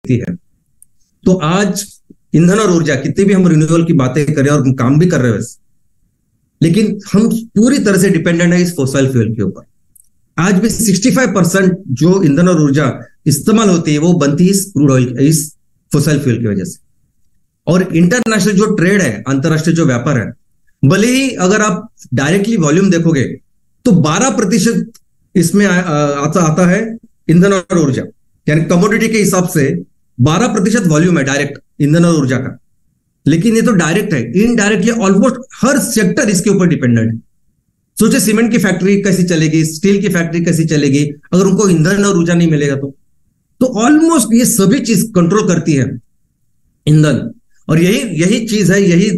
दिखती है। तो आज ईंधन और ऊर्जा, कितनी भी हम रिन्यूएबल की बातें करें और हम काम भी कर रहे हैं वैसे, लेकिन हम पूरी तरह से डिपेंडेंट है इस फोसिल फ्यूल के ऊपर। आज भी 65% जो ईंधन और ऊर्जा इस्तेमाल होती है वो बनती है इस क्रूड ऑयल, इस फोसिल फ्यूल की वजह से। और इंटरनेशनल जो ट्रेड है, अंतरराष्ट्रीय जो व्यापार है, भले ही अगर आप डायरेक्टली वॉल्यूम देखोगे तो 12% इसमें आता है ईंधन और ऊर्जा, यानी कमोडिटी के हिसाब से 12% वॉल्यूम है डायरेक्ट ईंधन और ऊर्जा का। लेकिन ये तो डायरेक्ट है, इनडायरेक्टली ऑलमोस्ट हर सेक्टर इसके ऊपर डिपेंडेंट है। सोचे सीमेंट की फैक्ट्री कैसी चलेगी, स्टील की फैक्ट्री कैसी चलेगी अगर उनको ईंधन और ऊर्जा नहीं मिलेगा तो ऑलमोस्ट ये सभी चीज कंट्रोल करती है ईंधन। और यही चीज है, यही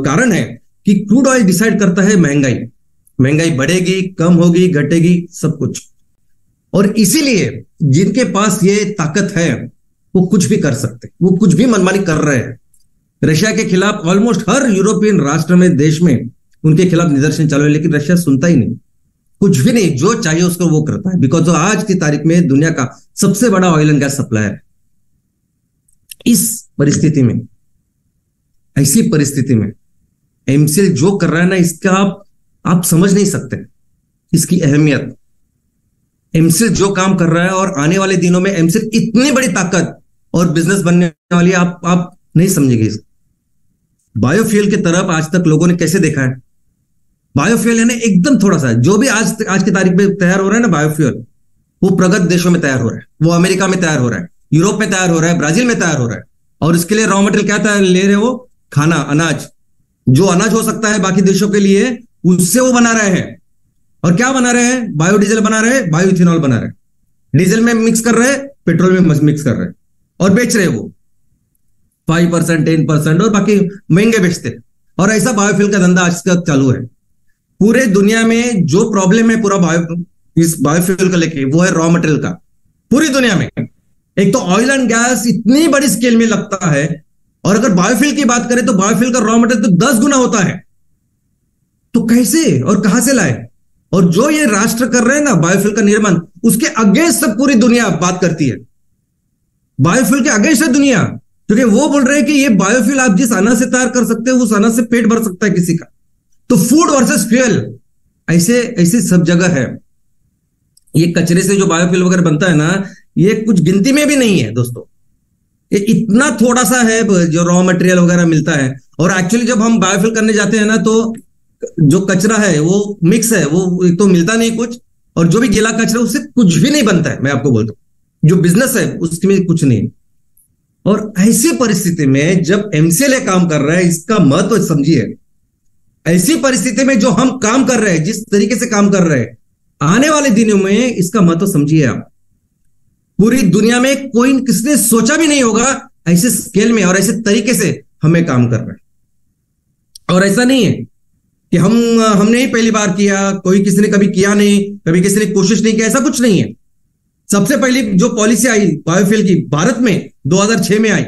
कारण है कि क्रूड ऑयल डिसाइड करता है महंगाई बढ़ेगी, कम होगी, घटेगी, सब कुछ। और इसीलिए जिनके पास ये ताकत है वो कुछ भी कर सकते, वो कुछ भी मनमानी कर रहे हैं। रशिया के खिलाफ ऑलमोस्ट हर यूरोपियन राष्ट्र में, देश में उनके खिलाफ निदर्शन चालू है, लेकिन रशिया सुनता ही नहीं, कुछ भी नहीं, जो चाहिए उसको वो करता है। बिकॉज आज की तारीख में दुनिया का सबसे बड़ा ऑयल एंड गैस सप्लायर है। इस परिस्थिति में, ऐसी परिस्थिति में एमसीएल जो कर रहा है ना, इसका आप समझ नहीं सकते इसकी अहमियत। एमसीएल जो काम कर रहा है और आने वाले दिनों में एमसीएल इतनी बड़ी ताकत और बिजनेस बनने वाली है, आप नहीं समझेंगे इसको। बायोफ्यूल की तरफ आज तक लोगों ने कैसे देखा है? बायोफ्यूल है ना एकदम थोड़ा सा, जो भी आज की तारीख में तैयार हो रहा है ना बायोफ्यूल, वो प्रगत देशों में तैयार हो रहा है, वो अमेरिका में तैयार हो रहा है, यूरोप में तैयार हो रहा है, ब्राजील में तैयार हो रहा है। और इसके लिए रॉ मटेरियल क्या तैयार ले रहे हो? खाना, अनाज, जो अनाज हो सकता है बाकी देशों के लिए, उससे वो बना रहे हैं। और क्या बना रहे हैं? बायोडीजल बना रहे हैं, बायो इथेनॉल बना रहे हैं, डीजल में मिक्स कर रहे हैं, पेट्रोल में मिक्स कर रहे हैं और बेच रहे हैं वो 5%, 10% और बाकी महंगे बेचते हैं। और ऐसा बायोफ्यूल का धंधा आज तक चालू है। पूरे दुनिया में जो प्रॉब्लम है पूरा इस बायोफ्यूल को लेके, वो है रॉ मटेरियल का। पूरी दुनिया में एक तो ऑयल एंड गैस इतनी बड़ी स्केल में लगता है, और अगर बायोफ्यूल की बात करें तो बायोफ्यूल का रॉ मटेरियल तो 10 गुना होता है। तो कैसे और कहां से लाए? और जो ये राष्ट्र कर रहे हैं ना बायोफ्यूल का निर्माण, उसके अगेंस्ट सब पूरी दुनिया बात करती है। बायोफ्यूल के अगेंस्ट है दुनिया, क्योंकि वो बोल रहे हैं कि ये बायोफ्यूल आप जिस अनाज से तैयार कर सकते हो उस अनाज से पेट भर सकता है किसी का। तो फूड वर्सेस फ्यूल, ऐसे सब जगह है। ये कचरे से जो बायोफ्यूल वगैरह बनता है ना, ये कुछ गिनती में भी नहीं है दोस्तों। ये इतना थोड़ा सा है जो रॉ मटेरियल वगैरह मिलता है। और एक्चुअली जब हम बायोफ्यूल करने जाते हैं ना, तो जो कचरा है वो मिक्स है, वो एक तो मिलता नहीं कुछ, और जो भी गीला कचरा उससे कुछ भी नहीं बनता है। मैं आपको बोलता हूं, जो बिजनेस है उसमें कुछ नहीं। और ऐसी परिस्थिति में जब एमसीएल काम कर रहा है, इसका महत्व समझिए। ऐसी परिस्थिति में जो हम काम कर रहे हैं, जिस तरीके से काम कर रहे हैं, आने वाले दिनों में इसका महत्व समझिए आप। पूरी दुनिया में कोई किसने सोचा भी नहीं होगा ऐसे स्केल में और ऐसे तरीके से हमें काम कर रहे हैं। और ऐसा नहीं है कि हमने ही पहली बार किया, कोई किसी ने कभी किया नहीं, कभी किसी ने कोशिश नहीं किया, ऐसा कुछ नहीं है। सबसे पहली जो पॉलिसी आई बायोफ्यूल की भारत में 2006 में आई।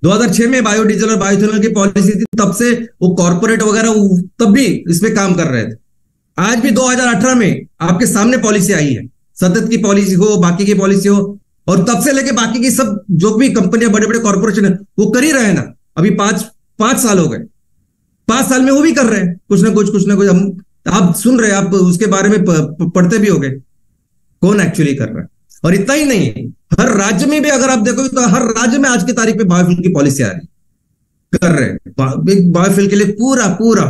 2006 में बायोडीजल और बायोइथेनॉल की पॉलिसी थी, तब से वो कॉर्पोरेट वगैरह तब भी इसमें काम कर रहे थे। आज भी 2018 में आपके सामने पॉलिसी आई है, सतत की पॉलिसी हो, बाकी की पॉलिसी हो, और तब से लेके बाकी की सब जो भी कंपनियां, बड़े बड़े कॉर्पोरेशन है, वो कर ही रहे हैं ना। अभी 5 साल हो गए, 5 साल में वो भी कर रहे हैं कुछ ना कुछ। हम आप सुन रहे हैं, आप उसके बारे में पढ़ते भी होंगे कौन एक्चुअली कर रहा है। और इतना ही नहीं, हर राज्य में भी अगर आप देखोगे तो हर राज्य में आज की तारीख में बायोफ्यूल की पॉलिसी आ रही, कर रहे हैं बायोफ्यूल के लिए पूरा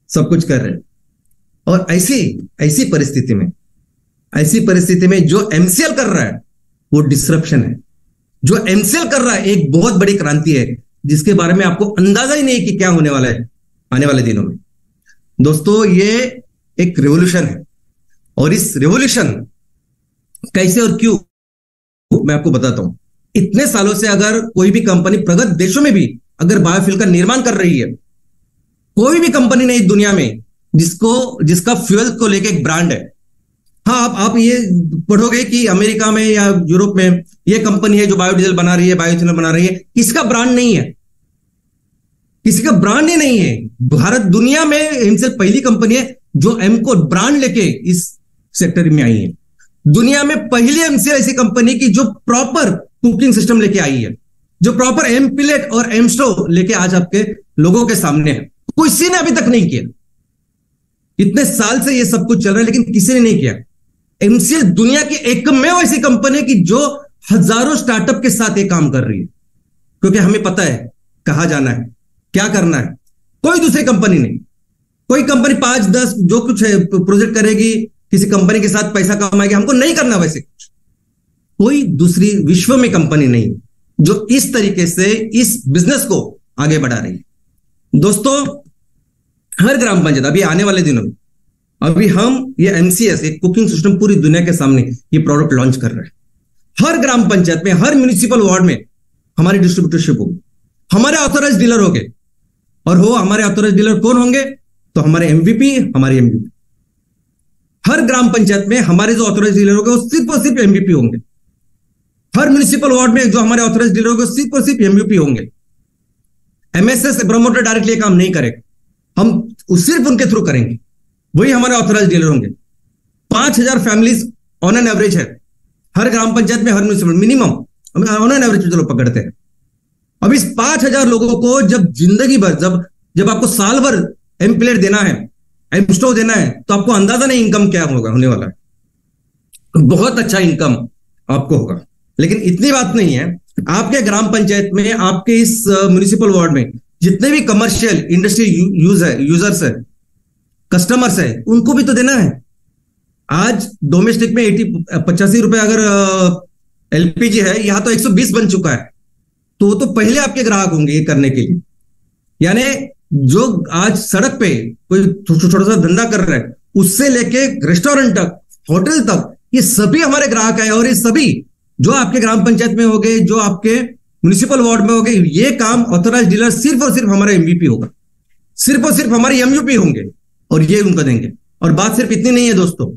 सब कुछ कर रहे हैं। और ऐसी परिस्थिति में जो एमसीएल कर रहा है वो डिसरप्शन है। जो एमसीएल कर रहा है एक बहुत बड़ी क्रांति है, जिसके बारे में आपको अंदाजा ही नहीं कि क्या होने वाला है आने वाले दिनों में। दोस्तों, ये एक रेवोल्यूशन है, और इस रेवोल्यूशन कैसे और क्यों मैं आपको बताता हूं। इतने सालों से अगर कोई भी कंपनी प्रगत देशों में भी अगर बायोफ्यूल का निर्माण कर रही है, कोई भी कंपनी नहीं दुनिया में जिसका फ्यूल को लेके एक ब्रांड है। हाँ, आप ये पढ़ोगे कि अमेरिका में या यूरोप में ये कंपनी है जो बायोडीजल बना रही है, बायोइथेनॉल बना रही है, इसका ब्रांड नहीं है, किसी का ब्रांड ही नहीं है। भारत दुनिया में इनसे पहली कंपनी है जो एम को ब्रांड लेके इस सेक्टर में आई है। दुनिया में पहली एमसीएल ऐसी कंपनी की जो प्रॉपर कुकिंग सिस्टम लेके आई है, जो प्रॉपर एम पिलेट और एम स्टोव लेके आज आपके लोगों के सामने है। किसी ने अभी तक नहीं किया। इतने साल से ये सब कुछ चल रहा है लेकिन किसी ने नहीं किया। एमसीएल दुनिया की एकमेव ऐसी कंपनी है कि जो हजारों स्टार्टअप के साथ ये काम कर रही है, क्योंकि हमें पता है कहां जाना है, क्या करना है। कोई दूसरी कंपनी नहीं। कोई कंपनी 5-10 जो कुछ है प्रोजेक्ट करेगी, किसी कंपनी के साथ पैसा कमाएगी, हमको नहीं करना वैसे कुछ। कोई दूसरी विश्व में कंपनी नहीं जो इस तरीके से इस बिजनेस को आगे बढ़ा रही है। दोस्तों, हर ग्राम पंचायत अभी आने वाले दिनों में अभी हम ये एमसीएस, एक कुकिंग सिस्टम पूरी दुनिया के सामने ये प्रोडक्ट लॉन्च कर रहे हैं। हर ग्राम पंचायत में, हर म्युनिसिपल वार्ड में हमारी डिस्ट्रीब्यूटरशिप होगी, हमारे ऑथोराइज डीलर होंगे। और हो हमारे ऑथोराइज डीलर कौन होंगे? तो हमारे एमवीपी, हमारे एमवीपी। हर ग्राम पंचायत में हमारे जो ऑथोराइज डीलर होंगे वो सिर्फ और सिर्फ एमवीपी होंगे। हर म्युनिसिपल वार्ड में जो हमारे ऑथोराइज डीलर होंगे सिर्फ और सिर्फ एमवीपी होंगे। एमएसएस प्रमोटर डायरेक्टली काम नहीं करेगा, हम सिर्फ उनके थ्रू करेंगे, वही हमारे ऑथोराइज डीलर होंगे। 5000 फैमिलीज ऑन एन एवरेज है हर ग्राम पंचायत में, हर municipal minimum on an average चलो पकड़ते हैं। अब इस 5000 लोगों को जब जिंदगी भर, जब आपको साल भर एम प्लेट देना है, एम स्टोव देना है, तो आपको अंदाजा नहीं इनकम क्या होगा, होने वाला है। बहुत अच्छा इनकम आपको होगा। लेकिन इतनी बात नहीं है, आपके ग्राम पंचायत में, आपके इस म्युनिसिपल वार्ड में जितने भी कमर्शियल इंडस्ट्री यूजर्स है, कस्टमर्स है, उनको भी तो देना है। आज डोमेस्टिक में 85 रुपए अगर एलपीजी है, यहां तो 120 बन चुका है। तो वो तो पहले आपके ग्राहक होंगे ये करने के लिए। यानी जो आज सड़क पे कोई छोटा सा धंधा कर रहा है, उससे लेके रेस्टोरेंट तक, होटल तक, ये सभी हमारे ग्राहक है। और ये सभी जो आपके ग्राम पंचायत में हो गए, जो आपके म्युनिसिपल वार्ड में हो गए, ये काम ऑथोराइज डीलर सिर्फ और सिर्फ हमारा एमवीपी होगा, सिर्फ और सिर्फ हमारे एमयूपी होंगे और ये उनको देंगे। और बात सिर्फ इतनी नहीं है दोस्तों,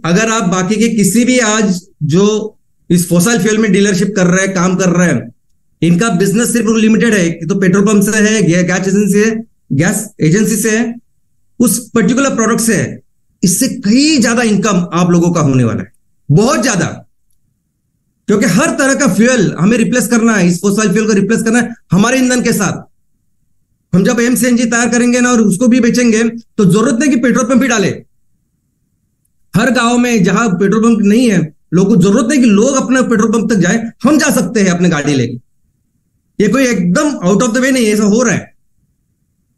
अगर आप बाकी के किसी भी आज जो इस फॉसिल फ्यूल में डीलरशिप कर रहे हैं, काम कर रहे हैं, इनका बिजनेस सिर्फ लिमिटेड है, तो पेट्रोल पंप से है, गैस एजेंसी से है, उस पर्टिकुलर प्रोडक्ट से है। इससे कई ज्यादा इनकम आप लोगों का होने वाला है, बहुत ज्यादा। क्योंकि हर तरह का फ्यूल हमें रिप्लेस करना है, इस फॉसिल फ्यूल को रिप्लेस करना है हमारे ईंधन के साथ। हम जब एमसीएनजी तैयार करेंगे ना और उसको भी बेचेंगे, तो जरूरत नहीं कि पेट्रोल पंप ही डाले। हर गांव में जहां पेट्रोल पंप नहीं है, लोगों को जरूरत नहीं कि लोग अपने पेट्रोल पंप तक जाए, हम जा सकते हैं अपने गाड़ी लेके। ये कोई एकदम आउट ऑफ द वे नहीं है, ऐसा हो रहा है।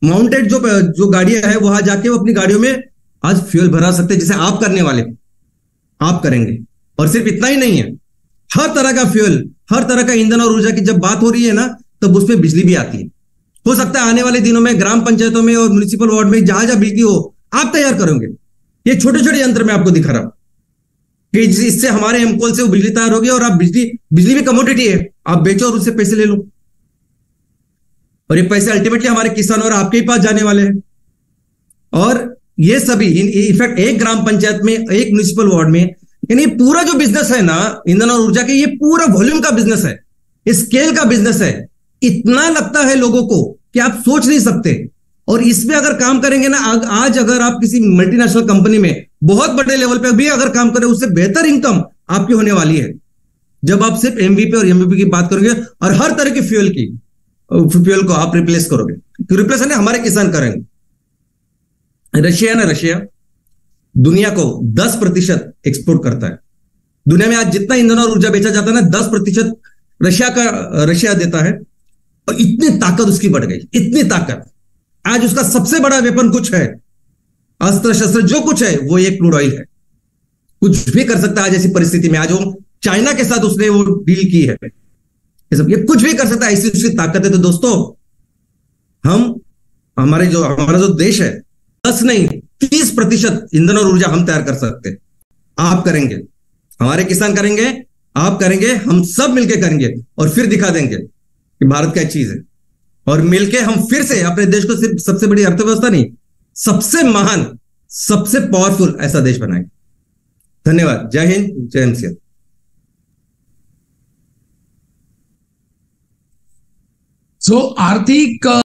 माउंटेड जो गाड़ियां है, वहां जाके वो अपनी गाड़ियों में आज फ्यूल भरा सकते हैं, जैसे आप करने वाले आप करेंगे। और सिर्फ इतना ही नहीं है, हर तरह का फ्यूल, हर तरह का ईंधन और ऊर्जा की जब बात हो रही है ना, तब उसमें बिजली भी आती है। हो सकता है आने वाले दिनों में ग्राम पंचायतों में और म्युनिसिपल वार्ड में जहां जहां बिजली हो, आप तैयार करोगे। ये छोटे छोटे यंत्र मैं आपको दिखा रहा हूं कि इससे हमारे हेमकोल से वो बिजली तैयार होगी। और आप बिजली भी कमोडिटी है, आप बेचो और उससे पैसे ले लो। और ये पैसे अल्टीमेटली हमारे किसान और आपके ही पास जाने वाले हैं। और ये सभी इनफैक्ट एक ग्राम पंचायत में, एक म्युनिसिपल वार्ड में, यानी पूरा जो बिजनेस है ना ईंधन और ऊर्जा के, ये पूरा वॉल्यूम का बिजनेस है, स्केल का बिजनेस है। इतना लगता है लोगों को कि आप सोच नहीं सकते। और इसमें अगर काम करेंगे ना, आज अगर आप किसी मल्टीनेशनल कंपनी में बहुत बड़े लेवल पे भी अगर काम करें, उससे बेहतर इनकम आपकी होने वाली है जब आप सिर्फ एमवीपी और एमवीपी की बात करोगे और हर तरह की फ्यूल को आप रिप्लेस करोगे। रिप्लेस है हमारे किसान करेंगे। रशिया दुनिया को 10% एक्सपोर्ट करता है। दुनिया में आज जितना ईंधन और ऊर्जा बेचा जाता है ना, 10% रशिया देता है। और इतनी ताकत उसकी बढ़ गई, इतनी ताकत। आज उसका सबसे बड़ा वेपन कुछ है, अस्त्र शस्त्र जो कुछ है, वो एक क्रूड ऑयल है। कुछ भी कर सकता है आज ऐसी परिस्थिति में। आज वो चाइना के साथ उसने वो डील की है, ये कुछ भी कर सकता है, ऐसी उसकी ताकत है। तो दोस्तों, हमारा जो देश है, 10 नहीं 30% ईंधन और ऊर्जा हम तैयार कर सकते हैं। आप करेंगे, हमारे किसान करेंगे, आप करेंगे, हम सब मिलकर करेंगे और फिर दिखा देंगे कि भारत क्या चीज है। और मिलके हम फिर से अपने देश को सिर्फ सबसे बड़ी अर्थव्यवस्था नहीं, सबसे महान, सबसे पावरफुल ऐसा देश बनाएंगे। धन्यवाद। जय हिंद, जय एमसीएल। आर्थिक